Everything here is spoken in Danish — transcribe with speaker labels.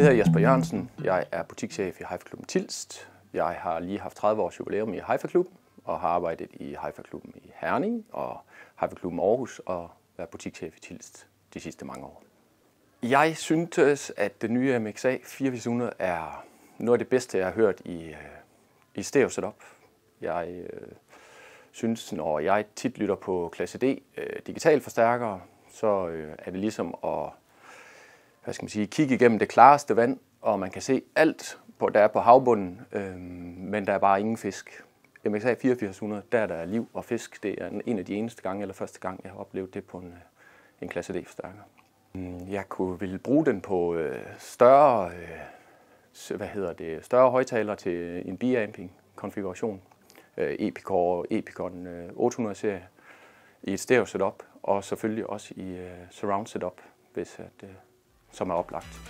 Speaker 1: Jeg hedder Jesper Jørgensen. Jeg er butikschef i Hi-Fi-klubben Tilst. Jeg har lige haft 30 års jubilæum i Hi-Fi-klubben og har arbejdet i Hi-Fi-klubben i Herning og Hi-Fi-klubben Aarhus og været butikschef i Tilst de sidste mange år. Jeg synes, at det nye MXA 8400 er noget af det bedste, jeg har hørt i stereo setup. Jeg synes, når jeg tit lytter på klasse D digital forstærkere, så er det ligesom at kigge igennem det klareste vand, og man kan se alt, der er på havbunden, men der er bare ingen fisk. MXA 8400, der er der liv og fisk. Det er en af de eneste gange, eller første gang, jeg har oplevet det på en klasse D-forstærker. Jeg ville bruge den på større højtalere til en biamping-konfiguration. Epicon 800-serie i et stereo setup, og selvfølgelig også i surround setup, som er oplagt.